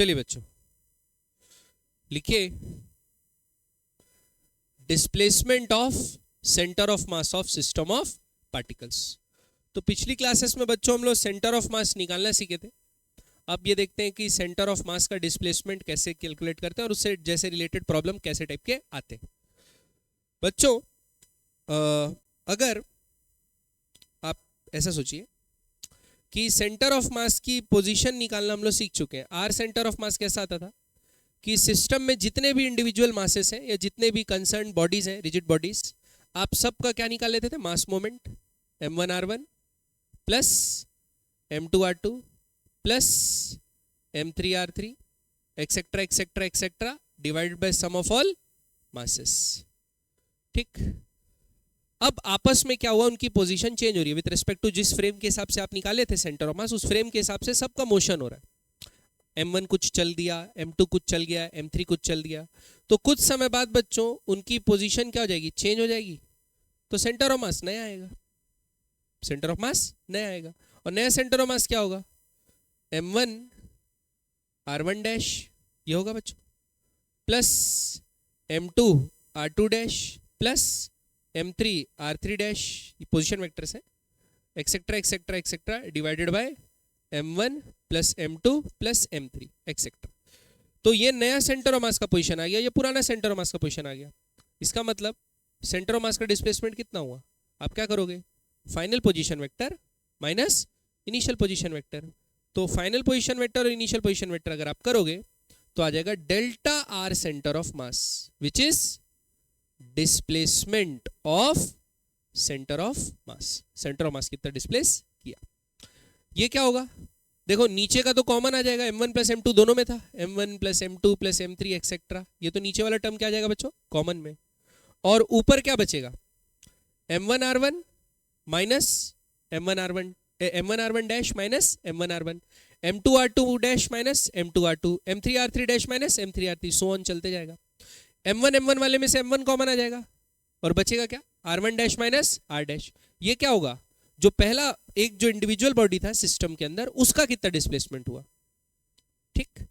चलिए बच्चों लिखिए displacement of centre of mass of system of particles. तो पिछली क्लासेस में बच्चों हम लोग सेंटर ऑफ मास निकालना सीखे थे। अब ये देखते हैं कि सेंटर ऑफ मास का डिस्प्लेसमेंट कैसे कैलकुलेट करते हैं और उससे जैसे रिलेटेड प्रॉब्लम कैसे टाइप के आते हैं। बच्चों अगर आप ऐसा सोचिए कि सेंटर ऑफ मास की पोजीशन निकालना हम लोग सीख चुके हैं। आर सेंटर ऑफ मास कैसा आता था कि सिस्टम में जितने भी इंडिविजुअल मासेस हैं या जितने भी कंसर्न बॉडीज हैं, रिजिड बॉडीज, आप सबका क्या निकाल लेते थे? Mass moment m1r1 plus m2r2 plus m3r3 etcetera etcetera etcetera divided by sum of all masses. ठीक, अब आपस में क्या हुआ, उनकी पोजीशन चेंज हो रही है विद रिस्पेक्ट टू जिस फ्रेम के हिसाब से आप निकाले थे सेंटर ऑफ मास, उस फ्रेम के हिसाब से सबका मोशन हो रहा है। m1 कुछ चल दिया, m2 कुछ चल गया, m3 कुछ चल दिया, तो कुछ समय बाद बच्चों उनकी पोजीशन क्या हो जाएगी? चेंज हो जाएगी। तो सेंटर ऑफ मास नया आएगा, सेंटर ऑफ मास नया आएगा। और नया सेंटर ऑफ मास क्या होगा? m1 r1 डैश ये होगा बच्चों, plus m2 r2 dash plus m3 r3 dash, ये पोजीशन वेक्टर्स है, etcetera etcetera etcetera divided bye m1 plus m2 plus m3 etcetera. तो ये नया सेंटर ऑफ मास का पोजीशन आ गया, ये पुराना सेंटर ऑफ मास का पोजीशन आ गया। इसका मतलब सेंटर ऑफ मास का डिस्प्लेसमेंट कितना हुआ? आप क्या करोगे? Final position vector minus initial position vector. तो फाइनल पोजीशन वेक्टर और इनिशियल पोजीशन वेक्टर अगर आप करोगे तो आ जाएगा delta R centre of mass which is displacement of centre of mass. Centre of मास कितना डिस्प्लेस किया, ये क्या होगा? देखो नीचे का तो कॉमन आ जाएगा, m1 प्लस m2 दोनों में था, m1 plus m2 plus m3 etcetera, ये तो नीचे वाला टर्म क्या आ जाएगा बच्चों? कॉमन में। और ऊपर क्या बचेगा? m1 r1 minus m1 r1 m1 r1 dash minus m1 r1, m2 r2 dash minus m2 r2, m3 r3 dash minus m3 r3, so on चलते जाएगा। m1 m1 वाले में से m1 कॉमन आ जाएगा और बचेगा क्या? r1 dash minus r dash. ये क्या होगा? जो पहला एक जो इंडिविजुअल बॉडी था सिस्टम के अंदर, उसका कितना डिस्प्लेसमेंट हुआ। ठीक,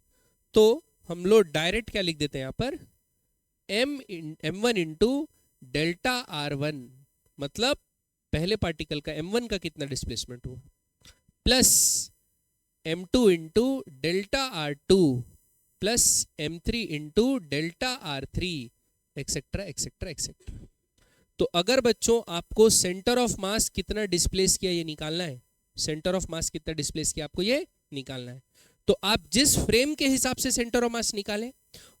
तो हम लोग डायरेक्ट क्या लिख देते हैं यहाँ पर? m1 इंटू डेल्टा r1, मतलब पहले पार्टिकल का m1 का कितना डिस्प्लेसमेंट हुआ, plus m2 into delta r2 plus m3 into delta r3 etcetera etcetera etcetera. तो अगर बच्चों आपको सेंटर ऑफ मास कितना डिस्प्लेस किया ये निकालना है, सेंटर ऑफ मास कितना डिस्प्लेस किया आपको ये निकालना है, तो आप जिस फ्रेम के हिसाब से सेंटर ऑफ मास निकालें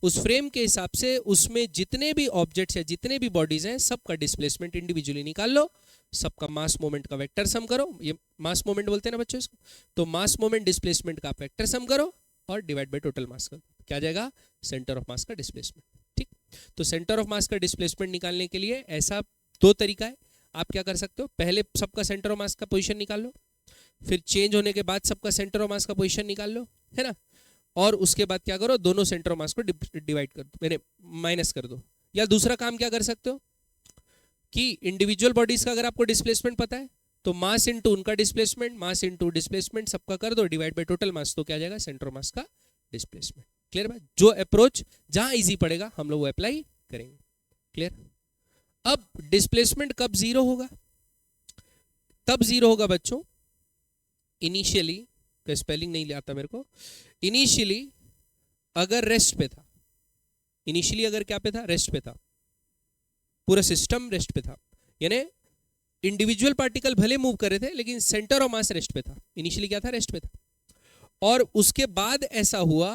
उस फ्रेम के हिसाब से उसमें जितने भी ऑब्जेक्ट्स हैं, जितने भी बॉडीज हैं, सबका डिस्प्लेसमेंट इंडिविजुअली निकाल लो, सबका मास मोमेंट का वेक्टर सम करो, ये मास मोमेंट बोलते हैं ना बच्चों इसको, तो मास मोमेंट डिस्प्लेसमेंट का आप वेक्टर सम करो और डिवाइड बाय टोटल मास का क्या जाएगा? सेंटर ऑफ मास का डिस्प्लेसमेंट। ठीक, तो सेंटर ऑफ मास का डिस्प्लेसमेंट निकालने के लिए ऐसा दो तरीका है। आप क्या कर सकते हो? पहले सबका सेंटर ऑफ मास का पोजीशन निकाल लो, फिर चेंज होने के बाद सबका सेंटर ऑफ मास का पोजीशन निकाल लो, है ना, और उसके बाद क्या करो? दोनों सेंटर ऑफ मास को डिवाइड कर दो, मैंने माइनस कर दो। या दूसरा काम क्या कर सकते हो कि इंडिविजुअल बॉडीज का अगर आपको डिस्प्लेसमेंट पता है तो मास इंटू उनका डिस्प्लेसमेंट, मास इंटू डिस्प्लेसमेंट सबका कर दो, डिवाइड बाय टोटल मास, तो क्या जाएगा? सेंटर ऑफ मास का डिस्प्लेसमेंट। क्लियर बात? जो अप्रोच जहां इजी पड़ेगा हम लोग वो अप्लाई करेंगे। क्लियर? अब डिस्प्लेसमेंट कब जीरो होगा? तब जीरो होगा बच्चों इनिशियली, का स्पेलिंग नहीं आता मेरे को, इनिशियली अगर रेस्ट पे था, इनिशियली अगर क्या पे था? रेस्ट पे था, पूरा सिस्टम रेस्ट पे था, यानी इंडिविजुअल पार्टिकल भले मूव कर रहे थे लेकिन सेंटर ऑफ मास रेस्ट पे था। इनिशियली क्या था? रेस्ट पे था। और उसके बाद ऐसा हुआ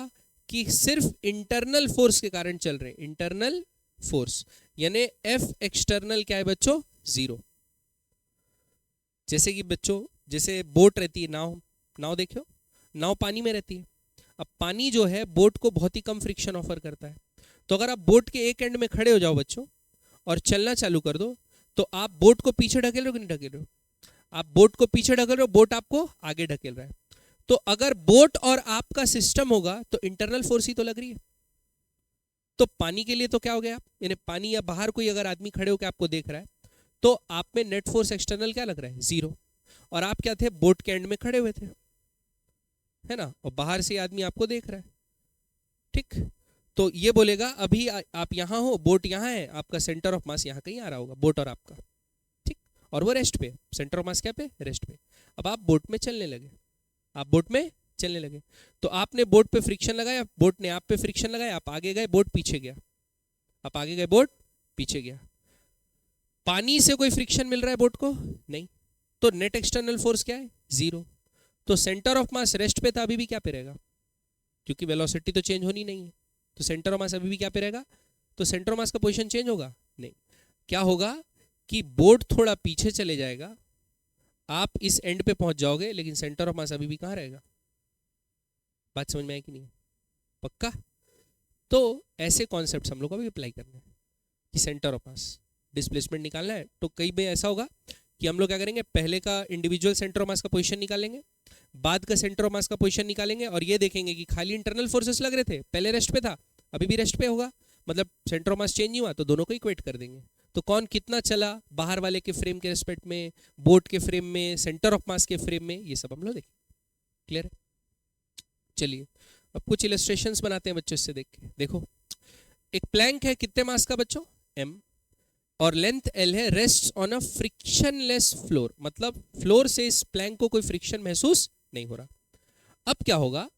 कि सिर्फ इंटरनल फोर्स के कारण चल रहे हैं, इंटरनल फोर्स, यानी F एक्सटर्नल क्या है बच्चों? जीरो। जैसे कि बच्चों जैसे बोट रहती है, नाव देखो, नाव पानी में रहती है। अब पानी जो है बोट को बहुत ही कम फ्रिक्शन ऑफर करता है, तो अगर आप बोट के एक एंड में खड़े हो जाओ बच्चों और चलना चालू कर दो तो आप बोट को पीछे ढकेल रहे हो कि नहीं ढकेल रहे हो? आप बोट को पीछे ढकेल रहे हो, बोट आपको आगे ढकेल रहा है। तो अगर बोट और आपका सिस्टम होगा तो इंटरनल फोर्स ही तो लग रही है। तो पानी के लिए तो क्या हो गया? यानी पानी या बाहर कोई अगर आदमी खड़े होकर आपको देख रहा है तो आप में नेट फोर्स एक्सटर्नल क्या लग रहा है? जीरो। और आप क्या थे? बोट के एंड में खड़े हुए थे, है ना, और बाहर से आदमी आपको देख रहा है, ठीक, तो ये बोलेगा अभी आप यहाँ हो, बोट यहाँ है, आपका सेंटर ऑफ मास यहाँ कहीं आ रहा होगा, बोट और आपका, ठीक, और वो रेस्ट पे, सेंटर ऑफ मास क्या पे, रेस्ट पे। अब आप बोट में चलने लगे, आप बोट में चलने लगे, तो आपने बोट पे फ्रिक्शन लगाया, बोट ने आप पे फ्रिक्शन लगाया, आप आगे गए, बोट पीछे गया, आप आगे गए, बोट पीछे गया। पानी से कोई फ्रिक्शन मिल रहा है बोट को? नहीं, तो नेट एक्सटर्नल फोर्स क्या है? जीरो। तो सेंटर ऑफ मास रेस्ट पे था, अभी भी क्या पे रहेगा, क्योंकि वेलोसिटी तो चेंज होनी नहीं है, तो सेंटर ऑफ मास अभी भी क्या पे रहेगा, तो सेंटर ऑफ मास का पोजीशन चेंज होगा नहीं। क्या होगा कि बोट थोड़ा पीछे चले जाएगा, आप इस एंड पे पहुंच जाओगे, लेकिन सेंटर ऑफ मास अभी भी कहां रहेगा? बात समझ में आई कि नहीं? पक्का? तो ऐसे कॉन्सेप्ट्स हम लोग को भी अप्लाई करना है कि सेंटर ऑफ मास डिस्प्लेसमेंट निकालना है, तो कई बार ऐसा होगा कि हम लोग क्या करेंगे, पहले का इंडिविजुअल सेंटर ऑफ मास का पोजीशन निकालेंगे, बाद का सेंटर ऑफ मास का पोजीशन निकालेंगे, और ये देखेंगे कि खाली इंटरनल फोर्सेस लग रहे थे, पहले रेस्ट पे था, अभी भी रेस्ट पे होगा, मतलब सेंटर ऑफ मास चेंज नहीं हुआ, तो दोनों को इक्वेट कर देंगे। तो कौन कितना चला बाहर वाले के फ्रेम के रिस्पेक्ट में, बोट के फ्रेम में, सेंटर ऑफ मास के फ्रेम में, ये सब हम लोग देखें। क्लियर है? चलिए अब कुछ इलस्ट्रेशंस बनाते हैं बच्चों, इससे देख के देखो। एक प्लैंक है, कितने मास का बच्चों? m, और लेंथ l है, rest on a frictionless floor, मतलब फ्लोर से इस प्लैंक को कोई फ्रिक्शन महसूस नहीं हो रहा। अब क्या होगा,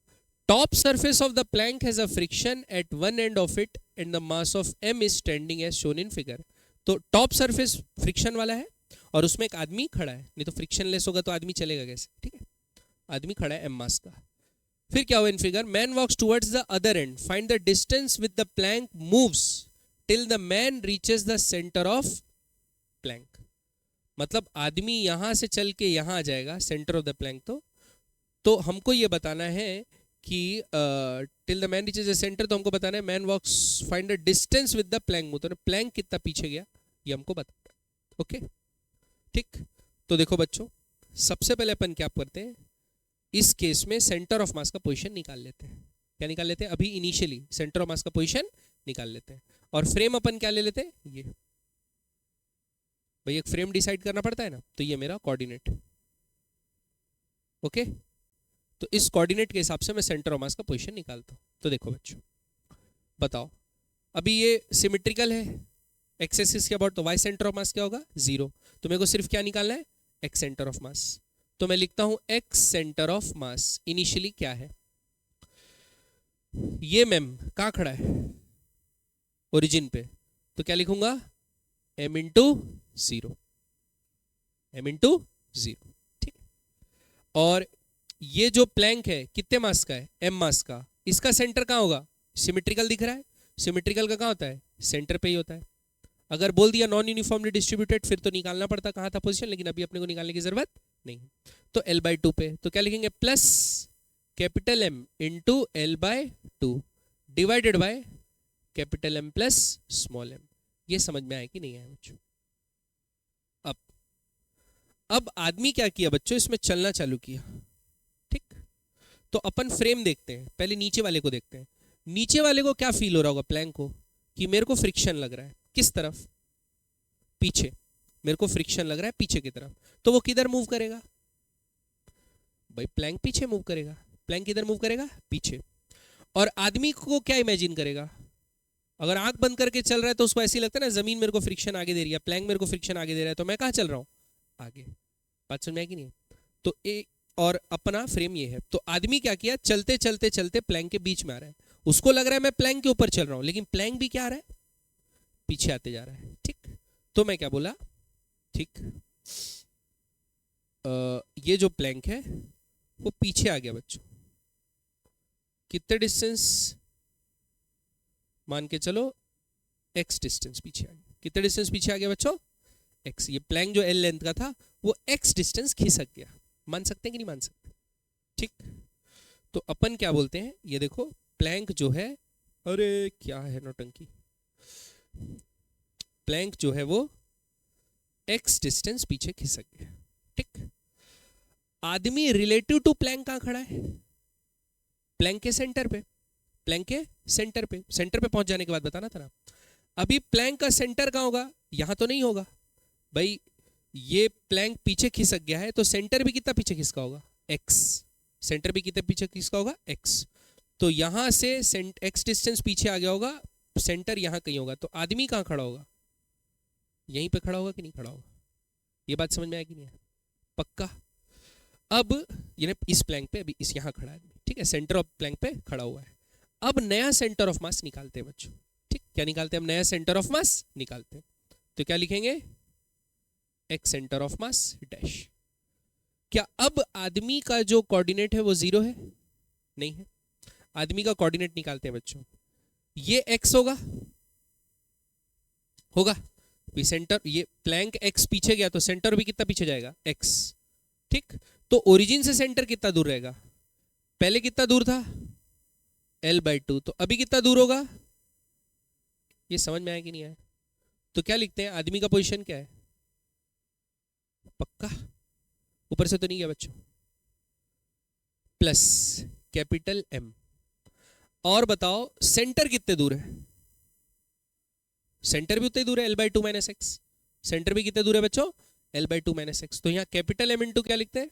top surface of the plank has a friction at one end of it and the mass of m is standing as shown in figure. तो टॉप सरफेस फ्रिक्शन वाला है और उसमें एक आदमी खड़ा है, नहीं तो फ्रिक्शनलेस होगा तो आदमी चलेगा कैसे? ठीक है, आदमी खड़ा है m मास का। फिर क्या हुआ in figure, man walks towards the other end, find the distance with the plank moves till the man reaches the centre of plank. मतलब आदमी यहां से चल के यहां आ जाएगा, सेंटर ऑफ द प्लैंक। तो हमको ये बताना है कि till the man reaches the centre, तो हमको बताना है man walks find the distance with the plank move, तो प्लैंक कितना पीछे गया ये हमको बताना है। ओके ठीक, तो देखो बच्चों, सबसे पहले अपन क्या करते हैं, इस केस में सेंटर ऑफ मास का पोजीशन निकाल लेते हैं। क्या निकाल लेते हैं? अभी इनिशियली सेंटर ऑफ मास का पोजीशन निकाल लेते हैं, और फ्रेम अपन क्या ले लेते हैं, ये भाई एक फ्रेम डिसाइड करना पड़ता है ना, तो ये मेरा कोऑर्डिनेट। ओके, तो इस कोऑर्डिनेट के हिसाब से मैं सेंटर ऑफ मास का पोजीशन निकालता हूं। तो देखो बच्चों, बताओ, अभी ये सिमेट्रिकल है, एक्स एक्सिस के अबाउट, तो वाई सेंटर ऑफ मास क्या होगा? 0। तो मेरे को सिर्फ क्या निकालना है? एक्स सेंटर ऑफ मास। तो मैं लिखता हूं x centre of mass initially क्या है, ये मैम कहां खड़ा है? ओरिजिन पे, तो क्या लिखूंगा? m into 0, m into 0। ठीक, और ये जो प्लैंक है कितने मास का है? m मास का। इसका सेंटर कहां होगा? सिमेट्रिकल दिख रहा है, सिमेट्रिकल का कहां होता है? सेंटर पे ही होता है। अगर बोल दिया नॉन यूनिफॉर्मली डिस्ट्रीब्यूटेड, फिर तो निकालना पड़ता कहां था पोजीशन, लेकिन अभी अपने को निकालने की जरूरत नहीं। तो l/2 पे, तो क्या लिखेंगे? Plus capital M into l/2 divided by capital M plus small m। ये समझ में आया कि नहीं आया बच्चों? अब आदमी क्या किया बच्चों, इसमें चलना चालू किया। ठीक, तो अपन फ्रेम देखते हैं, पहले नीचे वाले को देखते हैं। नीचे वाले को क्या फील हो रहा होगा प्लैंक को, कि मेरे को फ्रिक्शन लग रहा है। किस तरफ? पीछे। मेरे को फ्रिक्शन लग रहा है पीछे की तरफ, तो वो किधर मूव करेगा? भाई प्लैंक पीछे मूव करेगा। प्लैंक किधर मूव करेगा? पीछे। और आदमी को क्या इमेजिन करेगा? अगर आंख बंद करके चल रहा है तो उसको ऐसी लगता है ना, जमीन मेरे को फ्रिक्शन आगे दे रही है, प्लैंक मेरे को फ्रिक्शन आगे दे रहा है, तो मैं कहां चल रहा हूं? आगे। बात समझ में आई कि नहीं? तो और अपना फ्रेम ये है। तो आदमी क्या किया, चलते चलते चलते प्लैंक के बीच में आ रहा है। उसको लग रहा है मैं प्लैंक के ऊपर चल रहा हूं, लेकिन प्लैंक भी क्या आ रहा है? पीछे आते जा रहा है। ठीक, तो मैं क्या बोला, ठीक, ये जो प्लैंक है वो पीछे आ गया बच्चों। कितने डिस्टेंस? मान के चलो x डिस्टेंस पीछे आ गया। कितने डिस्टेंस पीछे आ गया बच्चों? x। ये प्लैंक जो l लेंथ का था वो x डिस्टेंस खिसक गया। मान सकते हैं कि नहीं मान सकते? ठीक, तो अपन क्या बोलते हैं, ये देखो प्लैंक जो है, अरे क्या है नौटंकी, प्लैंक जो है वो x डिस्टेंस पीछे खिसक गया। ठीक, आदमी रिलेटिव टू प्लैंक कहां खड़ा है? प्लैंक के सेंटर पे। प्लैंक के सेंटर पे, सेंटर पे पहुंच जाने के बाद बताना था ना। अभी प्लैंक का सेंटर कहां होगा? यहां तो नहीं होगा भाई, ये प्लैंक पीछे खिसक गया है, तो सेंटर भी कितना पीछे खिसका होगा? x। सेंटर भी कितना पीछे खिसका होगा? x। तो यहां से एक्स डिस्टेंस पीछे आ गया होगा, सेंटर यहां कहीं होगा, तो आदमी कहां खड़ा होगा? यहीं पे खड़ा होगा कि नहीं खड़ा होगा? ये बात समझ में आएगी नहीं? पक्का? अब ये इस प्लैंक पे, अभी इस यहां खड़ा है, ठीक है, सेंटर ऑफ प्लैंक पे खड़ा हुआ है। अब नया सेंटर ऑफ मास निकालते हैं बच्चों, ठीक, क्या निकालते हैं हम? नया सेंटर ऑफ मास निकालते हैं। तो क्या लिखेंगे? X centre of mass dash. क्या अब आदमी का जो कोऑर्डिनेट है वो 0 है? नहीं है। आदमी का कोऑर्डिनेट निकालते हैं बच्चों, ये x होगा, होगा भी सेंटर, ये प्लैंक x पीछे गया तो सेंटर भी कितना पीछे जाएगा? x, ठीक। तो ओरिजिन से सेंटर कितना दूर रहेगा? पहले कितना दूर था? l/2, तो अभी कितना दूर होगा? ये समझ में आया कि नहीं आया? तो क्या लिखते हैं? आदमी का पोजीशन क्या है? पक्का? ऊपर से तो नहीं गया बच्चों? Plus capital M। और बताओ सेंटर कितने दूर है? सेंटर भी उतने दूर है, l/2 - x। सेंटर भी कितने दूर है बच्चों? l/2 - x। तो यहां कैपिटल M इंटू क्या लिखते हैं?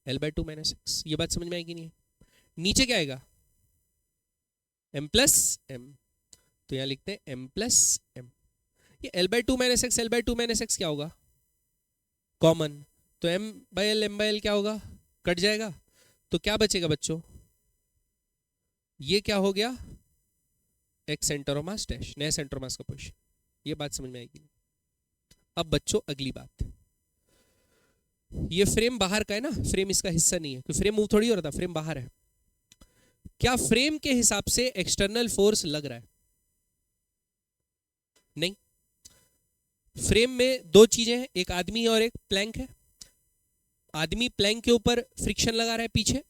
l/2 - x। ये बात समझ में आएगी नहीं? नीचे क्या आएगा? m + m। तो यहां लिखते हैं m + m। ये l/2 - x, l/2 - x क्या होगा? कॉमन। तो m/l क्या होगा? कट जाएगा। तो क्या बचेगा बच्चों? ये क्या हो गया? X centre of mass dash, नया सेंटर ऑफ मास का पोजीशन। ये बात समझ में आएगी? अब बच्चों अगली बात, ये फ्रेम बाहर का है ना, फ्रेम इसका हिस्सा नहीं है, क्योंकि फ्रेम मूव थोड़ी हो रहा था, फ्रेम बाहर है। क्या फ्रेम के हिसाब से एक्सटर्नल फोर्स लग रहा है? नहीं। फ्रेम में दो चीजें हैं, एक आदमी और एक प्लैंक है। आदमी प्लैंक के ऊपर फ्रिक्शन लगा रहा है पीछे,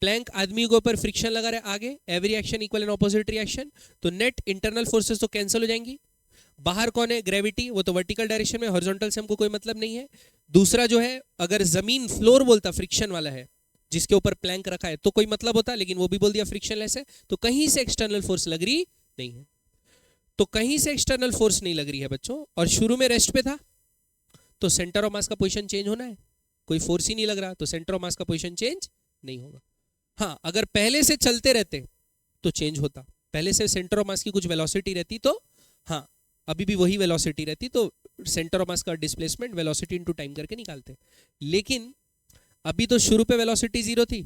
प्लैंक आदमी के ऊपर फ्रिक्शन लगा रहा है आगे। Every action equal and opposite reaction. तो नेट इंटरनल फोर्सेस तो कैंसिल हो जाएंगी। बाहर कौन है? ग्रेविटी, वो तो वर्टिकल डायरेक्शन में, हॉरिजॉन्टल से हमको कोई मतलब नहीं है। दूसरा जो है, अगर जमीन फ्लोर बोलता फ्रिक्शन वाला है जिसके ऊपर प्लैंक रखा है तो कोई मतलब होता, लेकिन वो भी बोल दिया फ्रिक्शनलेस है, तो कहीं से एक्सटर्नल फोर्स लग रही नहीं है। तो कहीं से एक्सटर्नल फोर्स नहीं लग रही है बच्चों, और शुरू में रेस्ट पे था, तो सेंटर ऑफ मास का पोजीशन चेंज होना है। कोई फोर्स ही नहीं लग रहा, तो सेंटर ऑफ मास का पोजीशन चेंज नहीं होगा। हाँ, अगर पहले से चलते रहते तो चेंज होता। पहले से सेंटर ऑफ मास की कुछ वेलोसिटी रहती तो, हाँ अभी भी वही वेलोसिटी रहती, तो सेंटर ऑफ मास का डिस्प्लेसमेंट वेलोसिटी इनटू टाइम करके निकालते। लेकिन अभी तो शुरू पे वेलोसिटी 0 थी,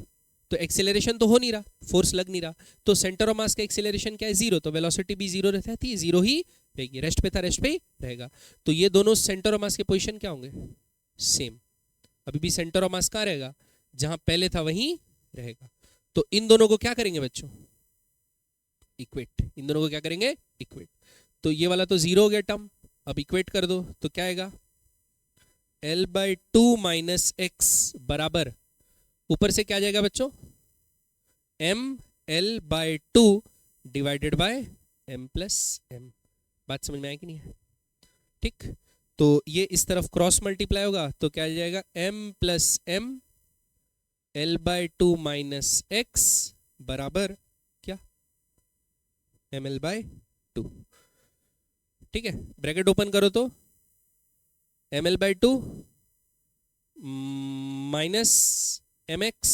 तो एक्सेलरेशन तो हो नहीं रहा, फोर्स लग नहीं रहा, तो सेंटर ऑफ मास का एक्सेलरेशन क्या है? 0। तो वेलोसिटी भी 0 रहती है, 0 ही रहेगी। रेस्ट पे था, रेस्ट पे ही रहेगा। तो ये दोनों सेंटर ऑफ मास के पोजीशन क्या होंगे? सेम। अभी भी सेंटर ऑफ मास कहाँ रहेगा? जहां पहले था वहीं रहेगा। तो इन दोनों को क्या करेंगे बच्चों? इक्वेट। इन दोनों को क्या करेंगे? इक्वेट। तो ये वाला तो 0 हो गया टर्म, अब इक्वेट कर दो तो क्या आएगा? l/2 - x बराबर, ऊपर से क्या जाएगा बच्चों? ml/2 divided by m + m। बात समझ में आया कि नहीं है? ठीक। तो ये इस तरफ क्रॉस मल्टीप्लाई होगा तो क्या आ जाएगा? m + m l/2 - x बराबर क्या? ml/2। ठीक है, ब्रैकेट ओपन करो तो ml/2 माइनस mx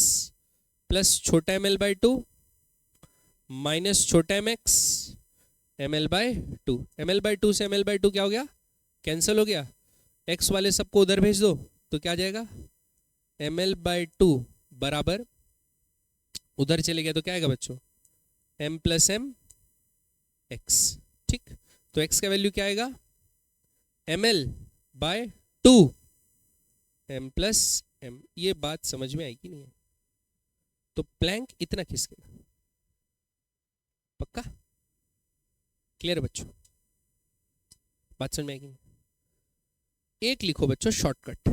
प्लस छोटा ml/2 माइनस छोटा mx ml/2। ml/2 से ml/2 क्या हो गया? कैंसिल हो गया। x वाले सबको उधर भेज दो तो क्या जाएगा? ml/2 बराबर, उधर चले गया तो क्या आएगा बच्चों? m + m x। ठीक, तो x का वैल्यू क्या आएगा? ml/2 m + m। ये बात समझ में आई कि नहीं है? तो प्लैंक इतना खिसकेगा। पक्का? क्लियर बच्चों? बात समझ में आएगी? एक लिखो बच्चों शॉर्टकट।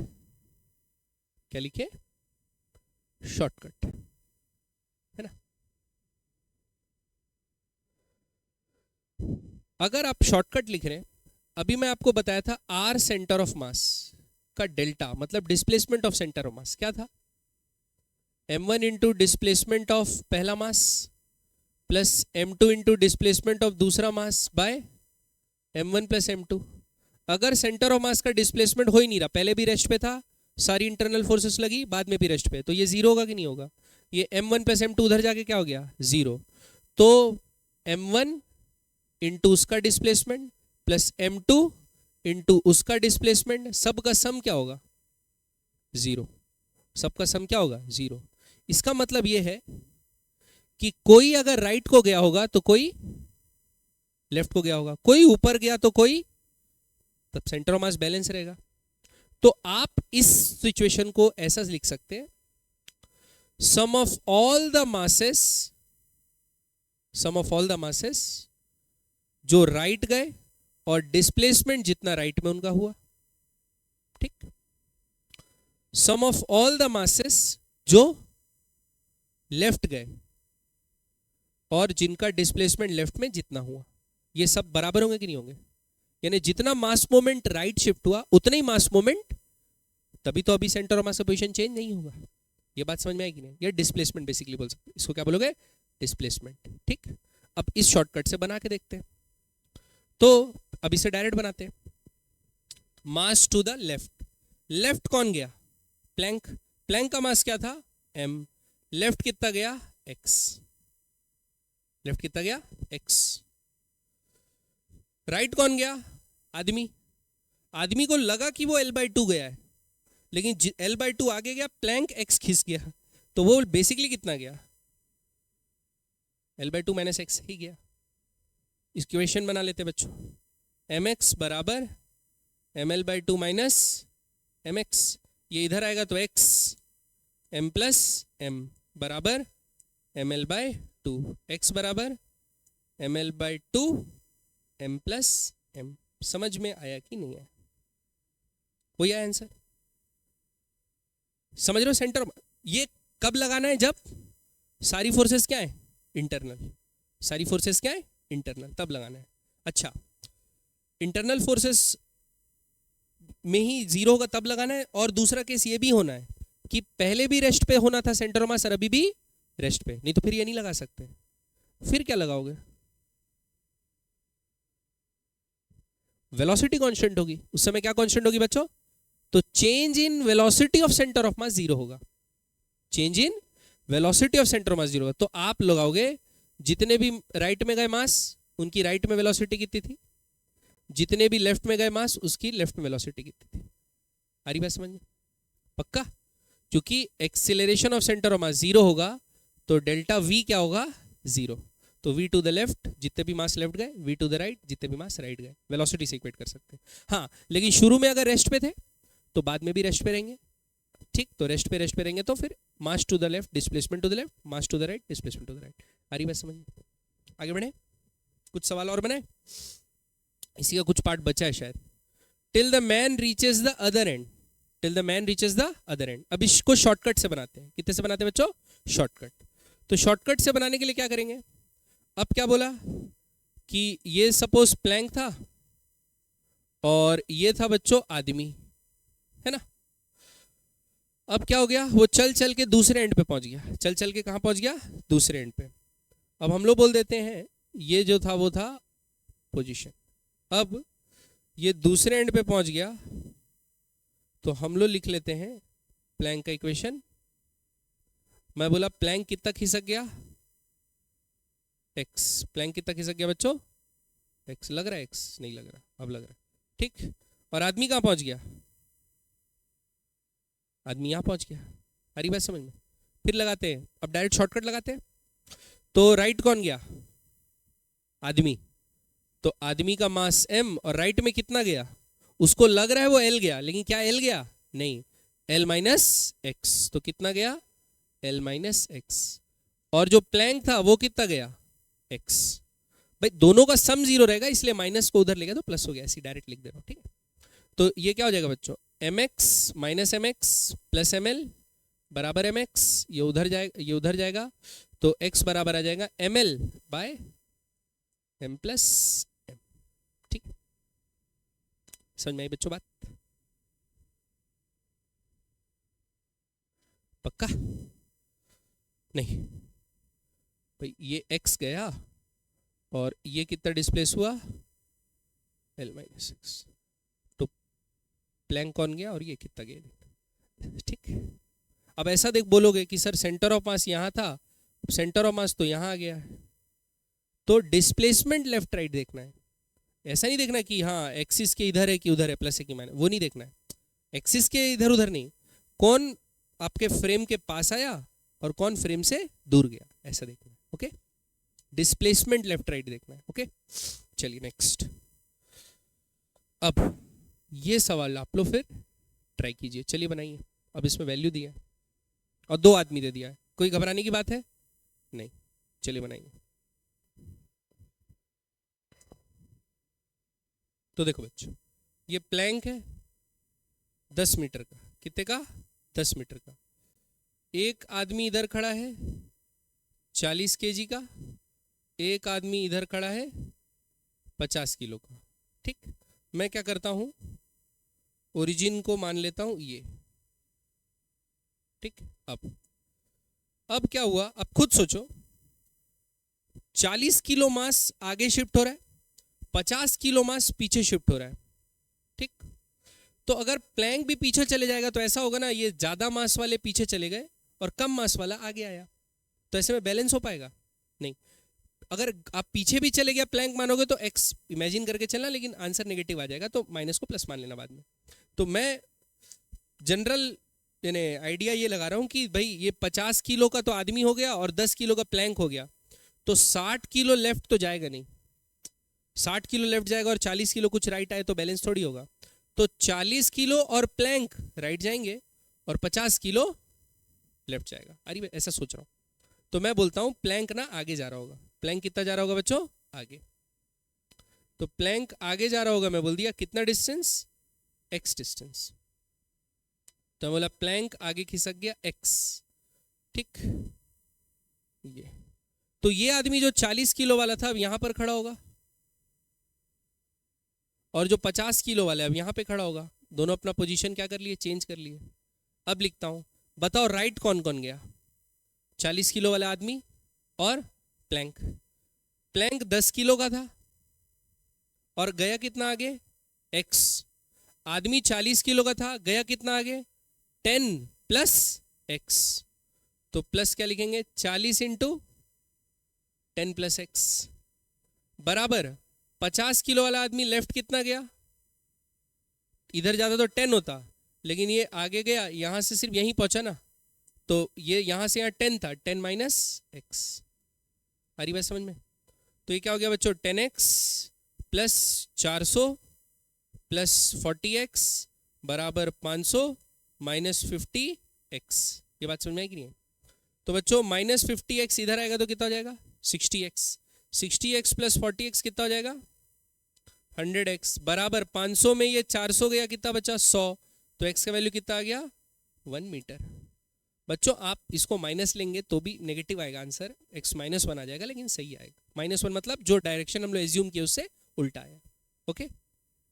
क्या लिखे? शॉर्टकट, है ना? अगर आप शॉर्टकट लिख रहे हैं, अभी मैं आपको बताया था आर सेंटर ऑफ मास का डेल्टा मतलब displacement of centre of mass क्या था? m1 इंटू डिस्प्लेसमेंट ऑफ पहला mass plus m2 into displacement of दूसरा मास बाय m1 + m2। अगर सेंटर ऑफ मास का डिस्प्लेसमेंट हो ही नहीं रहा, पहले भी रेस्ट पे था, सारी इंटरनल फोर्सेस लगी, बाद में भी रेस्ट पे, तो ये 0 होगा कि नहीं होगा? ये m1 प्लस m2 उधर जाके क्या हो गया 0, तो m1 इंटू उसका डिस्प्लेसमेंट प्लस m2 इंटू उसका डिस्प्लेसमेंट, सबका सम क्या होगा 0, सबका सम क्या होगा 0। इसका मतलब ये है कि कोई अगर राइट को गया होगा तो कोई लेफ्ट को गया होगा, कोई ऊपर गया तो कोई, तब सेंटर ऑफ मास बैलेंस रहेगा। तो आप इस सिचुएशन को ऐसा लिख सकते हैं, sum of all the masses, sum of all the masses जो राइट गए और डिस्प्लेसमेंट जितना राइट में उनका हुआ, ठीक, sum of all the masses जो लेफ्ट गए और जिनका डिस्प्लेसमेंट लेफ्ट में जितना हुआ, ये सब बराबर होंगे कि नहीं होंगे? यानी जितना मास मोमेंट राइट शिफ्ट हुआ उतना ही मास मोमेंट, तभी तो अभी सेंटर ऑफ मास का पोजीशन चेंज नहीं होगा। ये बात समझ में आएगी नहीं? ये डिस्प्लेसमेंट बेसिकली बोल सकते, इसको क्या बोलोगे? डिस्प्लेसमेंट। ठीक, अब इस शॉर्टकट से बना के देखते हैं। तो अब इसे डायरेक्ट बनाते हैं। मास टू द लेफ्ट, लेफ्ट कौन गया? प्लैंक। प्लैंक का मास क्या था? m। लेफ्ट कितना गया? x। लेफ्ट कितना गया? x। राइट कौन गया? आदमी। आदमी को लगा कि वो l/2 गया है, लेकिन l/2 आगे गया, प्लैंक x खिस गया, तो वो बेसिकली कितना गया? l/2 माइनस एक्स ही गया। इक्वेशन बना लेते बच्चों, mx बराबर ml/2 माइनस mx, ये इधर आएगा तो x, m प्लस m बराबर ml/2, x बराबर ml/2 m प्लस m। समझ में आया कि नहीं आया? वही आया आंसर। समझ रहे हो? सेंटर ये कब लगाना है? जब सारी फोर्सेस क्या है? इंटरनल। सारी फोर्सेस क्या है? इंटरनल, तब लगाना है। अच्छा, इंटरनल फोर्सेस में ही जीरो होगा तब लगाना है। और दूसरा केस ये भी होना है कि पहले भी रेस्ट पे होना था सेंटर ऑफ मास और अभी भी रेस्ट पे, नहीं तो फिर ये नहीं लगा सकते। फिर क्या लगाओगे? वेलोसिटी कांस्टेंट होगी। उस समय क्या कांस्टेंट होगी बच्चों? तो change in velocity of centre of mass zero होगा। Change in velocity of centre of mass zero होगा। तो आप लगाओगे जितने भी राइट में गए मास उनकी राइट में वेलोसिटी कितनी थी, जितने भी लेफ्ट में गए मास उसकी लेफ्ट में वेलोसिटी कितनी थी। आ रही बात समझ में? पक्का? क्योंकि acceleration of centre of mass zero होगा तो डेल्टा v क्या होगा? जीरो। तो v टू द लेफ्ट जितने भी मास लेफ्ट गए, v टू द राइट जितने भी मास राइट गए, वेलोसिटी से इक्वेट कर सकते हैं। हाँ, लेकिन शुरू में अगर रेस्ट पे थे तो बाद में भी रेस्ट पे रहेंगे। ठीक, तो रेस्ट पे रहेंगे तो फिर mass to the left displacement to the left, mass to the right displacement to the right. आ रही बात समझ में? आगे बढ़े, कुछ सवाल और बनाए, इसी का कुछ पार्ट बचा है शायद। Till the man reaches the other and, till the man reaches the other and. अब इसको शॉर्टकट से बनाते हैं। कितने से बनाते हैं बच्चों? शॉर्टकट। तो शॉर्टकट से बनाने के लिए क्या करेंगे? अब क्या बोला कि ये सपोज प्लैंक था और ये था बच्चों आदमी, है ना। अब क्या हो गया? वो चल चल के दूसरे एंड पे पहुंच गया। चल चल के कहां पहुंच गया? दूसरे एंड पे। अब हम लोग बोल देते हैं ये जो था वो था पोजीशन। अब ये दूसरे एंड पे पहुंच गया तो हम लोग लिख लेते हैं प्लैंक का इक्वेशन। मैं बोला प्लैंक कितना खिसक गया? x। प्लैंक कितना खिसक गया बच्चों? x। लग रहा है? x नहीं लग रहा, अब लग रहा है। ठीक, और आदमी कहां पहुंच गया? आदमी यहां पहुंच गया। हरी बात समझ में? फिर लगाते हैं, अब डायरेक्ट शॉर्टकट लगाते हैं। तो राइट कौन गया? आदमी। तो आदमी का मास m और राइट में कितना गया? उसको लग रहा है वो l गया, लेकिन क्या l गया? नहीं, l माइनस एक्स। तो कितना गया? l minus x. और जो प्लैंक था वो कितना गया? x। भाई दोनों का सम जीरो रहेगा इसलिए माइनस को उधर ले गया तो प्लस हो गया, ऐसे डायरेक्ट लिख दे रहा हूं। ठीक है, तो ये क्या हो जाएगा बच्चों? mx minus mx plus ml बराबर mx। ये उधर जाएगा, ये उधर जाएगा, तो x बराबर आ जाएगा ml by m plus m। ठीक, समझ में आई बच्चों बात? पक्का? नहीं भाई, ये x गया और ये कितना डिस्प्लेस हुआ? l minus x. तो प्लैंक कौन गया और ये कितना गया? ठीक, अब ऐसा देख बोलोगे कि सर सेंटर ऑफ मास यहाँ था, सेंटर ऑफ मास तो यहाँ आ गया है, तो डिस्प्लेसमेंट लेफ्ट राइट देखना है। ऐसा नहीं देखना कि हाँ एक्सिस के इधर है कि उधर है, प्लस है कि माइनस, वो नहीं देखना है। एक्सिस के इधर उधर नहीं, कौन आपके फ्रेम के पास आया और कौन फ्रेम से दूर गया, ऐसा देखना है। ओके, डिस्प्लेसमेंट लेफ्ट राइट देखना है। ओके, चलिए नेक्स्ट। अब ये सवाल आप लोग फिर ट्राई कीजिए, चलिए बनाइए। अब इसमें वैल्यू दिया है और 2 आदमी दे दिया है, कोई घबराने की बात है नहीं, चलिए बनाइए। तो देखो बच्चों, ये प्लैंक है 10 मीटर का, कितने का, 10 मीटर का। एक आदमी इधर खड़ा है 40 केजी का, एक आदमी इधर खड़ा है 50 किलो का। ठीक, मैं क्या करता हूं, ओरिजिन को मान लेता हूं ये। ठीक, अब क्या हुआ, अब खुद सोचो, 40 किलो मास आगे शिफ्ट हो रहा है, 50 किलो मास पीछे शिफ्ट हो रहा है। ठीक, तो अगर प्लैंक भी पीछे चले जाएगा तो ऐसा होगा ना, ये ज्यादा मास वाले पीछे चले गए और कम मास वाला आगे आया, तो ऐसे में बैलेंस हो पाएगा नहीं। अगर आप पीछे भी चले गया प्लैंक मानोगे तो एक्स इमेजिन करके चलना, लेकिन आंसर नेगेटिव आ जाएगा, तो माइनस को प्लस मान लेना बाद में। तो मैं जनरल यानी आइडिया ये लगा रहा हूं कि भाई ये 50 किलो का तो आदमी हो गया और 10 किलो का प्लैंक हो गया, तो 60 किलो लेफ्ट तो जाएगा नहीं, 60 किलो लेफ्ट जाएगा और 40 किलो कुछ राइट आए तो बैलेंस थोड़ी होगा। तो 40 किलो और प्लैंक राइट जाएंगे और 50 किलो लेफ्ट जाएगा। अरे ऐसा सोच रहा हूं, तो मैं बोलता हूं प्लैंक ना आगे जा रहा होगा। प्लैंक कितना जा रहा होगा बच्चों, आगे। तो प्लैंक आगे जा रहा होगा, मैं बोल दिया कितना डिस्टेंस, एक्स डिस्टेंस। तो बोला प्लैंक आगे खिसक गया एक्स। ठीक, ये तो ये आदमी जो 40 किलो वाला था अब यहां पर खड़ा होगा, और जो 50 किलो वाला है अब यहां पे खड़ा होगा। दोनों अपना पोजीशन क्या कर लिए, चेंज कर लिए। अब लिखता हूं, बताओ राइट कौन कौन गया, 40 किलो वाला आदमी और प्लैंक। प्लैंक 10 किलो का था और गया कितना आगे, एक्स। आदमी 40 किलो का था, गया कितना आगे, 10 प्लस एक्स। तो प्लस क्या लिखेंगे, 40 इंटू 10 प्लस एक्स बराबर 50 किलो वाला आदमी लेफ्ट कितना गया, इधर जाता तो 10 होता, लेकिन ये आगे गया, यहां से सिर्फ यहीं पहुंचा ना, तो ये यहां से यहां 10 था, 10 माइनस एक्स। आ रही बात समझ में? तो ये क्या हो गया बच्चों, 10x प्लस 400 प्लस 40x बराबर 500 माइनस 50x। ये बात समझ में आई कि नहीं? तो बच्चों माइनस 50x इधर आएगा तो कितना हो जाएगा, 60x। 60x प्लस 40x कितना हो जाएगा, 100x बराबर 500 में ये 400 गया, कितना बचा, 100। तो x का वैल्यू कितना आ गया, 1 मीटर। बच्चों आप इसको माइनस लेंगे तो भी नेगेटिव आएगा आंसर, x माइनस 1 आ जाएगा, लेकिन सही आएगा। माइनस 1 मतलब जो डायरेक्शन हम लोग एज्यूम किए उससे उल्टा आया। ओके,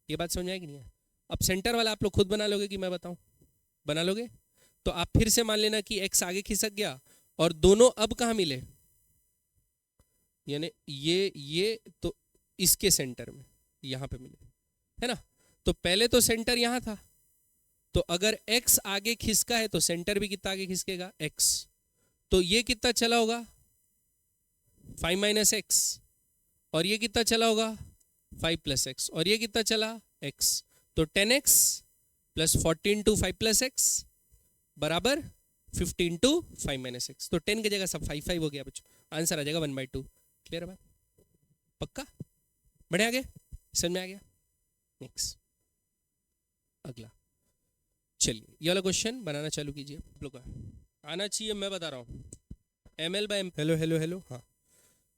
ये बात समझ आएगी नहीं? अब सेंटर वाला आप लोग खुद बना लोगे कि मैं बताऊं? बना लोगे? तो आप फिर से मान लेना कि x आगे खिसक गया और दोनों अब कहाँ मिले, यानी ये तो इसके सेंटर में यहां पे मिले, है ना? तो पहले तो सेंटर यहां था, तो अगर x आगे खिसका है तो सेंटर भी कितना आगे खिसकेगा, x। तो ये कितना चला होगा, 5 माइनस एक्स, और ये कितना चला होगा, 5 प्लस एक्स, और ये कितना चला, x। तो 10x plus 14 to 5 plus x बराबर 15 टू 5 माइनस एक्स। तो 10 की जगह सब 5 5 हो गया बच्चों, आंसर आ जाएगा 1/2। क्लियर है बात? पक्का? बढ़े आगे, समझ में आ गया? नेक्स्ट, अगला। चलिए ये वाला क्वेश्चन बनाना चालू कीजिए। आप लोग का आना चाहिए, मैं बता रहा हूँ, ml/m। हेलो हेलो हेलो, हाँ।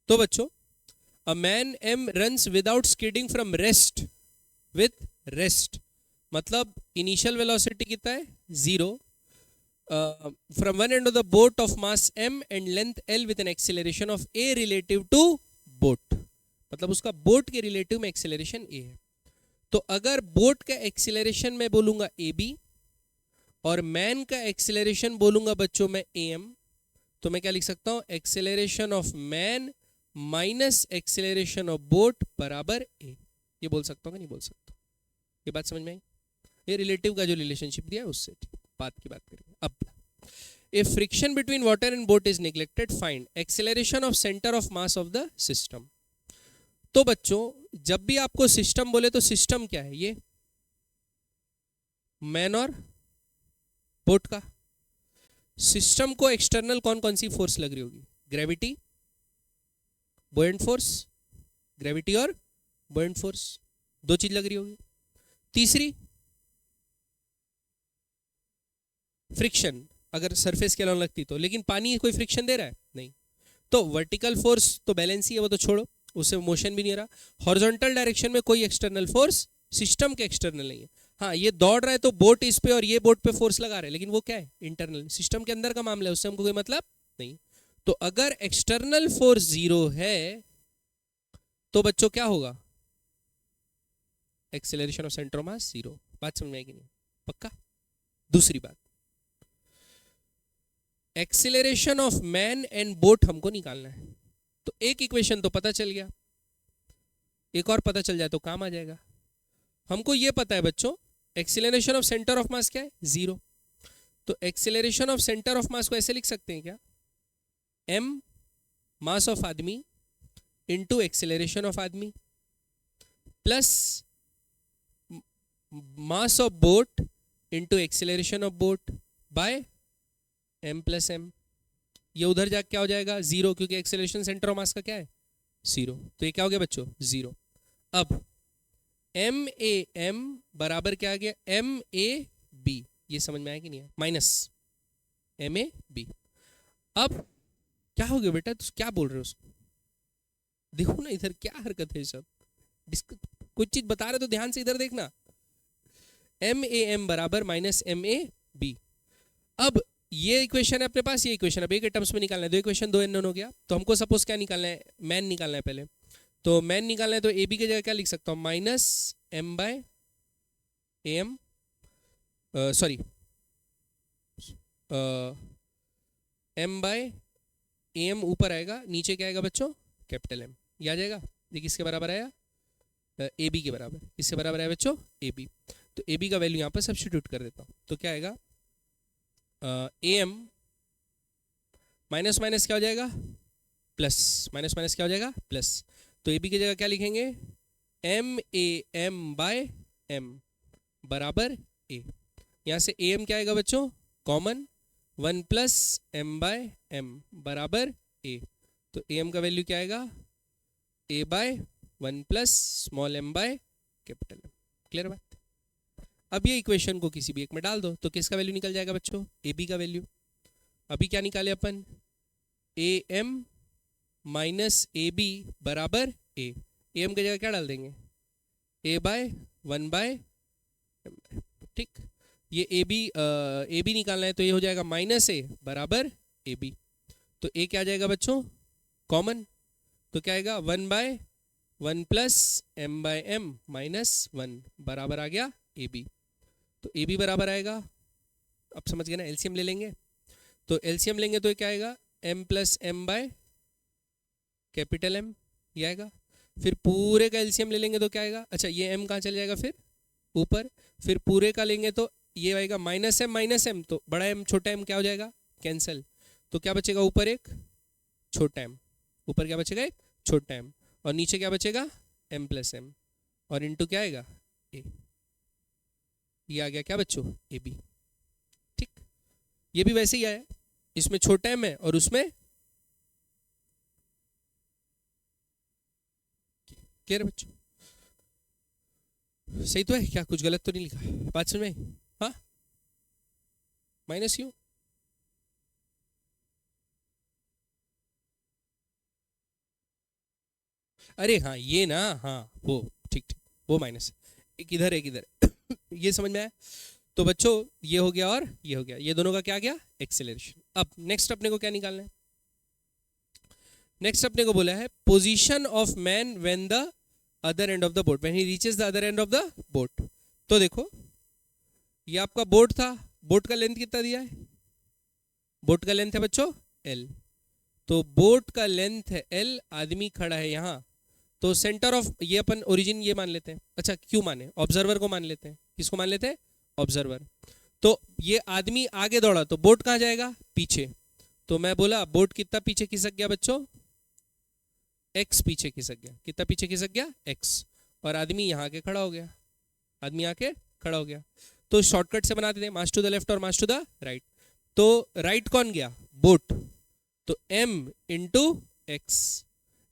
तो बच्चों, a man m runs without skidding from rest with rest, मतलब इनिशियल वेलोसिटी कितना है, 0, from one end of the boat of mass m and length l with an acceleration of a relative to boat, मतलब उसका boat के relative में acceleration a है। तो अगर बोट का एक्सेलरेशन मैं बोलूंगा ab और मैन का एक्सेलरेशन बोलूंगा बच्चों मैं am, तो मैं क्या लिख सकता हूं, acceleration of man minus acceleration of boat बराबर a। ये बोल सकता हूं कि नहीं बोल सकता? ये बात समझ में आई? ये रिलेटिव का जो रिलेशनशिप दिया है उससे बात की बात करेंगे। अब If friction between water and boat is neglected, find acceleration of center of mass of the system. तो बच्चों जब भी आपको सिस्टम बोले तो सिस्टम क्या है? ये मैन और बोट का सिस्टम को एक्सटर्नल कौन कौन सी फोर्स लग रही होगी? ग्रेविटी, बुएंट फोर्स, ग्रेविटी और बुएंट फोर्स, दो चीज लग रही होगी. तीसरी फ्रिक्शन, अगर सरफेस के अलॉन्ग लगती तो, लेकिन पानी कोई फ्रिक्शन दे रहा है? नहीं. तो वर्टिकल फोर्स तो बैलेंस ही है, वो तो छोड़ो, उससे मोशन भी नहीं रहा. हॉरिजॉन्टल डायरेक्शन में कोई एक्सटर्नल फोर्स सिस्टम के एक्सटर्नल नहीं है. हाँ, ये दौड़ रहा है तो बोट इस पे और ये बोट पे फोर्स लगा रहे हैं, लेकिन वो क्या है? इंटरनल, सिस्टम के अंदर का मामला है, उससे हमको कोई मतलब नहीं. तो अगर एक्सटर्नल फोर्स जीरो है तो बच्चों क्या होगा? Acceleration of centre of mass zero. बात समझ में आएगी नहीं? पक्का. दूसरी बात, acceleration of man and boat हमको निकालना है. तो एक इक्वेशन तो पता चल गया, एक और पता चल जाए तो काम आ जाएगा. हमको ये पता है बच्चों, acceleration of centre of mass क्या है? जीरो. तो acceleration of centre of mass को ऐसे लिख सकते हैं क्या? m मास ऑफ आदमी इंटू एक्सेलरेशन ऑफ आदमी plus mass of boat into acceleration of boat by m plus m. ये उधर जाके क्या हो जाएगा? जीरो, क्योंकि एक्सेलरेशन सेंटर ऑफ मास का क्या है? जीरो. तो ये क्या हो गया बच्चों? जीरो. अब एम ए एम बराबर क्या आ गया? M A B. ये समझ में आया कि नहीं? Minus M A B. अब क्या हो गया बेटा? तुम क्या बोल रहे हो? देखो ना इधर क्या हरकत है सब. कुछ चीज बता रहे तो ध्यान से इधर देखना. एम ए एम बराबर माइनस एम ए बी. अब ये इक्वेशन है अपने पास, ये इक्वेशन अब एक टर्म्स में निकालना है. दो इक्वेशन दो एन हो गया. तो हमको सपोज क्या निकालना है? मैन निकालना है पहले. तो मैन निकालना है तो ए बी की जगह क्या लिख सकता हूँ? Minus M by A M, sorry M by A M ऊपर आएगा, नीचे क्या आएगा बच्चों? Capital M. ये आ जाएगा. ये किसके बराबर आया? ए बी के बराबर. किसके बराबर आया बच्चों? A B. तो ए बी का वैल्यू यहाँ पर सब्स्टिट्यूट कर देता हूँ. तो क्या आएगा? ए एम माइनस माइनस क्या हो जाएगा? प्लस. माइनस माइनस क्या हो जाएगा? प्लस. तो ए बी की जगह क्या लिखेंगे? M A M by M बराबर ए. यहाँ से ए एम क्या आएगा बच्चों? Common. One plus M by M बराबर ए. तो ए एम का वैल्यू क्या आएगा? A by one plus small M by capital M. Clear बात? अब ये इक्वेशन को किसी भी एक में डाल दो तो किसका वैल्यू निकल जाएगा बच्चों? ए बी का वैल्यू. अभी क्या निकाले अपन? A M minus A B बराबर ए. ए एम की जगह क्या डाल देंगे? A by one by. ठीक. ये ए बी निकालना है तो ये हो जाएगा माइनस ए बराबर ए बी. तो ए क्या आ जाएगा बच्चों? कॉमन. तो क्या आएगा? One by one plus M by M minus one बराबर आ गया ए बी. तो ए बी बराबर आएगा, अब समझ गए ना, एलसीएम ले लेंगे. तो एलसीएम लेंगे तो क्या आएगा? M plus M by capital M. ये आएगा. फिर पूरे का एलसीएम ले लेंगे तो क्या आएगा? अच्छा, ये एम कहाँ चले जाएगा? फिर ऊपर. फिर पूरे का लेंगे तो ये आएगा माइनस एम, तो बड़ा एम छोटा एम क्या हो जाएगा? कैंसिल. तो क्या बचेगा? ऊपर एक छोटा एम. ऊपर क्या बचेगा? एक छोटा एम. और नीचे क्या बचेगा? M plus M. और इंटू क्या आएगा? ए. ये आ गया क्या बच्चों? A B. ठीक. ये भी वैसे ही आया, इसमें छोटा एम है और उसमें. क्लियर बच्चों? सही तो है क्या? कुछ गलत तो नहीं लिखा? बात समझ में? हाँ, माइनस यू. अरे हाँ, ये ना, हाँ वो ठीक ठीक, वो माइनस. एक इधर एक इधर. ये समझ में आया? तो बच्चों ये हो गया और ये हो गया. ये दोनों का क्या आ गया? एक्सेलरेशन. अब नेक्स्ट अपने को क्या निकालना है? नेक्स्ट अपने को बोला है position of man when the other end of the boat, when he reaches the other end of the boat. तो देखो ये आपका बोट था. बोट का लेंथ कितना दिया है? बोट का लेंथ है बच्चों एल. तो बोट का लेंथ है एल, आदमी खड़ा है यहाँ. तो सेंटर ऑफ, ये अपन ओरिजिन ये मान लेते हैं. अच्छा क्यों माने? ऑब्जर्वर को मान लेते हैं. किसको मान लेते हैं? ऑब्जर्वर. तो ये आदमी आगे दौड़ा तो बोट कहाँ जाएगा? पीछे, तो मैं बोला बोट कितना पीछे खिसक गया बच्चों, x पीछे खिसक गया। कितना पीछे खिसक गया, x। और आदमी यहाँ के खड़ा हो गया, आदमी आके खड़ा हो गया। तो शॉर्टकट से बना देते हैं, मास टू द लेफ्ट और मास टू द राइट। तो राइट कौन गया, बोट, तो m इंटू एक्स।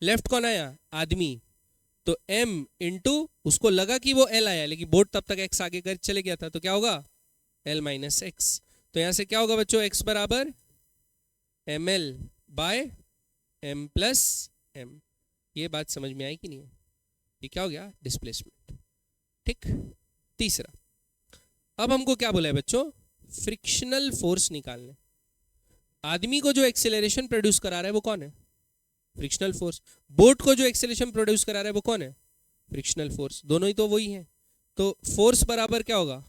लेफ्ट कौन आया, आदमी, तो m इंटू, उसको लगा कि वो l आया लेकिन बोट तब तक x आगे कर चले गया था, तो क्या होगा l माइनस एक्स। तो यहां से क्या होगा बच्चों, x बराबर ml by m plus m। ये बात समझ में आई कि नहीं? ये क्या हो गया, डिस्प्लेसमेंट। ठीक। तीसरा, अब हमको क्या बोला है बच्चों, फ्रिक्शनल फोर्स निकालने। आदमी को जो एक्सेलरेशन प्रोड्यूस करा रहा है वो कौन है, फ्रिक्शनल फोर्स। बोट को जो एक्सेलरेशन प्रोड्यूस करा रहा है वो कौन है, फ्रिक्शनल फोर्स। दोनों ही तो वही है। तो फोर्स बराबर क्या होगा,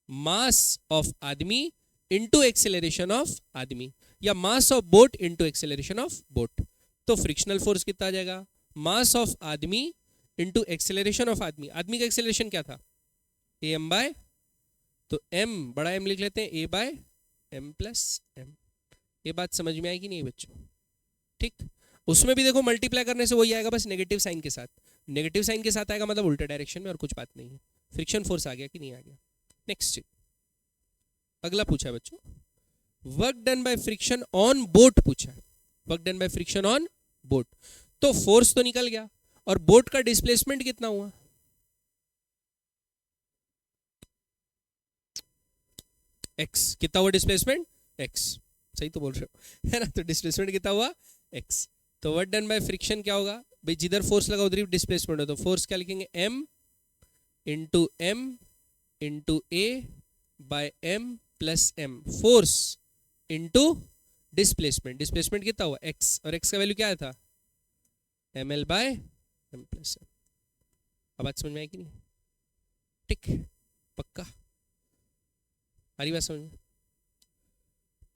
मास ऑफ आदमी इनटू एक्सेलरेशन ऑफ आदमी, या mass of boat into acceleration of boat. तो फ्रिक्शनल फोर्स कितना आ जाएगा, मास ऑफ आदमी इनटू एक्सेलरेशन ऑफ आदमी। आदमी का एक्सेलरेशन क्या था, am बाय, तो m बड़ा m लिख लेते हैं, a by m plus m। ये बात समझ में आएगी नहीं बच्चों? ठीक। उसमें भी देखो मल्टीप्लाई करने से वही आएगा, बस नेगेटिव साइन के साथ। नेगेटिव साइन के साथ आएगा मतलब उल्टे डायरेक्शन में, और कुछ बात नहीं है। फ्रिक्शन फोर्स आ गया कि नहीं आ गया? नेक्स्ट अगला पूछा है बच्चों, work done by friction on boat पूछा है। Work done by friction on boat, तो फोर्स तो निकल गया, और बोट का डिस्प्लेसमेंट कितना हुआ, x। कितना हुआ डिस्प्लेसमेंट, x। सही तो बोल रहे हो, है ना? तो डिस्प्लेसमेंट कितना हुआ, x। तो वर्क डन बाय फ्रिक्शन क्या होगा भाई, जिधर फोर्स लगा उधर ही डिस्प्लेसमेंट हो, तो फोर्स क्या लिखेंगे, m into a by m plus m। Force into displacement, displacement कितना हुआ, x, और x का वैल्यू क्या आया था, ml by m plus m। अब बात समझ में आई कि नहीं? ठीक, पक्का आ रही बात समझ में?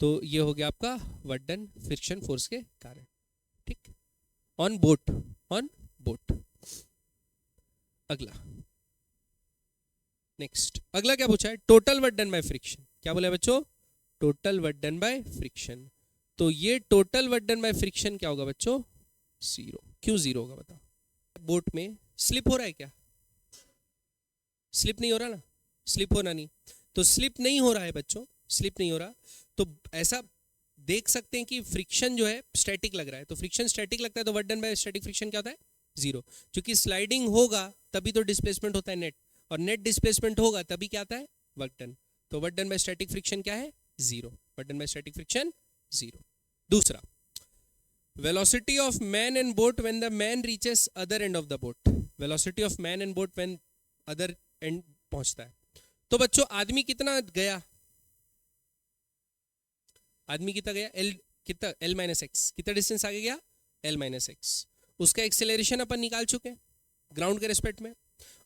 तो ये हो गया आपका वर्क डन फ्रिक्शन फोर्स के कारण। ठीक, ऑन बोट, ऑन बोट। अगला, नेक्स्ट अगला क्या पूछा है, total work done by friction. क्या बोला है बच्चों, total work done by friction. तो ये total work done by friction क्या होगा बच्चों, जीरो। क्यों जीरो होगा बताओ? बोट में स्लिप हो रहा है क्या, स्लिप नहीं हो रहा ना, स्लिप होना नहीं। तो स्लिप नहीं हो रहा है बच्चों, स्लिप नहीं हो रहा, तो ऐसा देख सकते हैं कि फ्रिक्शन जो है स्टैटिक लग रहा है। तो फ्रिक्शन स्टैटिक लगता है तो work done by static friction क्या होता है, जीरो। क्योंकि स्लाइडिंग होगा तभी तो डिस्प्लेसमेंट होता है नेट, और नेट डिस्प्लेसमेंट होगा तभी क्या आता है, वर्क डन। तो work done by static friction क्या है, zero. Work done by static friction zero. दूसरा, velocity of man and boat when the man reaches other end of the boat. Velocity of man and boat when other end पहुंचता है। तो बच्चों आदमी कितना गया, आदमी कितना गया, l कितना, l माइनस एक्स। कितना डिस्टेंस आगे गया, l माइनस एक्स। उसका एक्सेलरेशन अपन निकाल चुके हैं ग्राउंड के रेस्पेक्ट में,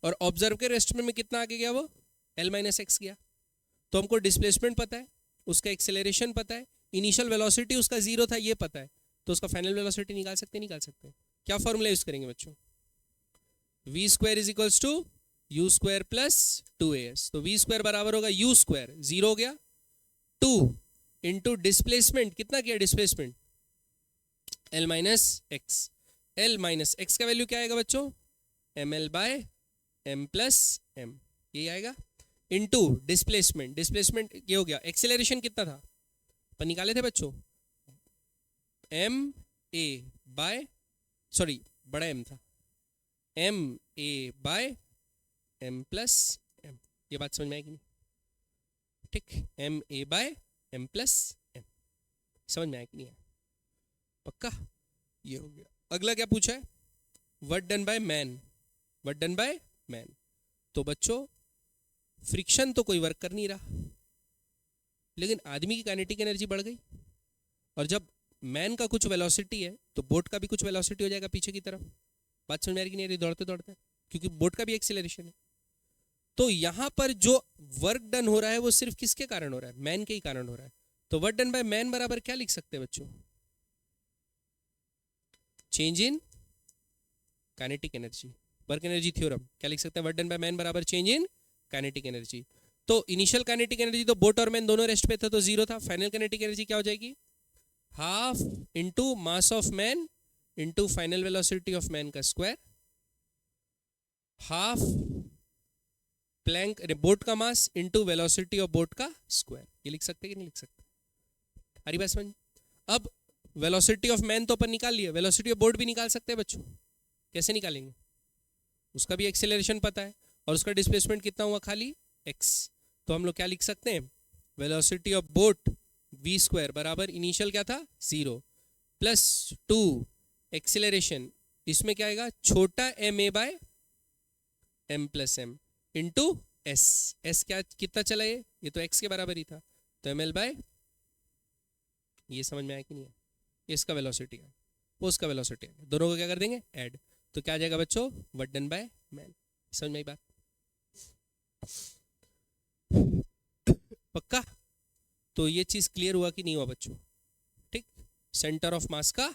और ऑब्जर्व के रेस्पेक्ट में कितना आगे गया वो, l माइनस एक्स गया। तो हमको डिस्प्लेसमेंट पता है, उसका एक्सेलरेशन पता है, इनिशियल वेलोसिटी उसका जीरो था ये पता है, तो उसका फाइनल वेलोसिटी निकाल सकते हैं, निकाल सकते हैं। क्या फॉर्मूला यूज करेंगे बच्चों, v square is equals to u square plus 2as। तो v स्क्वायर बराबर होगा u स्क्वायर, जीरो हो गया, 2 इंटू डिस्प्लेसमेंट, कितना किया displacement, l minus X. l minus X का वैल्यू क्या आएगा बच्चों, ml by m plus m, ये आएगा, इंटू डिस्प्लेसमेंट। डिस्प्लेसमेंट ये हो गया, एक्सेलरेशन कितना था अपन निकाले थे बच्चों, m a बाय, सॉरी बड़ा m था, m a by m plus m। ये बात समझ में आएगी नहीं? ठीक, m a by m plus m। समझ में आया कि नहीं आया? पक्का? ये हो गया। अगला क्या पूछा है, work done by man. Work done by man, तो बच्चों फ्रिक्शन तो कोई वर्क कर नहीं रहा, लेकिन आदमी की काइनेटिक एनर्जी बढ़ गई, और जब मैन का कुछ वेलोसिटी है तो बोट का भी कुछ वेलोसिटी हो जाएगा पीछे की तरफ। बात समझ में आ रही कि नहीं आ रही, दौड़ते दौड़ते, क्योंकि बोट का भी एक्सेलरेशन है। तो यहां पर जो वर्क डन हो रहा है वो सिर्फ किसके कारण हो रहा है, मैन के ही कारण हो रहा है। तो वर्क डन बाय मैन बराबर क्या लिख सकते हैं बच्चों, change in kinetic energy. Work energy theorem क्या लिख सकते हैं, वर्क डन बाय मैन बराबर चेंज इन काइनेटिक एनर्जी। तो इनिशियल काइनेटिक एनर्जी तो बोट और मैन दोनों रेस्ट पे थे तो जीरो था। फाइनल काइनेटिक एनर्जी क्या हो जाएगी, half into mass of man into final velocity of man का स्क्वायर, हाफ प्लैंक बोट का mass into velocity of boat का स्क्वायर। ये लिख सकते कि नहीं लिख सकते, हरी बात समझ। अब वेलोसिटी ऑफ मैन तो अपन निकाल लिया, वेलोसिटी ऑफ बोट भी निकाल सकते हैं बच्चों। कैसे निकालेंगे, उसका भी एक्सेलरेशन पता है और उसका डिस्प्लेसमेंट कितना हुआ, खाली x। तो हम लोग क्या लिख सकते हैं, velocity of boat v square बराबर इनिशियल क्या था 0 प्लस 2 एक्सेलरेशन, इसमें क्या आएगा छोटा M A by M plus M into S. S क्या कितना चला, ये तो x के बराबर ही था, तो एम एल बाय, ये समझ में आया कि नहीं है, इसका वेलोसिटी है वो उसका वेलोसिटी है, दोनों को क्या कर देंगे ऐड, तो क्या आ जाएगा बच्चों वर्क डन बाय मैन। समझ में आई बात, पक्का। तो ये चीज क्लियर हुआ कि नहीं हुआ बच्चों, ठीक। सेंटर ऑफ मास का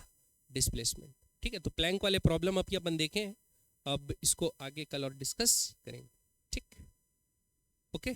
डिस्प्लेसमेंट, ठीक है। तो प्लैंक वाले प्रॉब्लम अभी अपन देखें, अब इसको आगे कल और डिस्कस करेंगे, ठीक, ओके।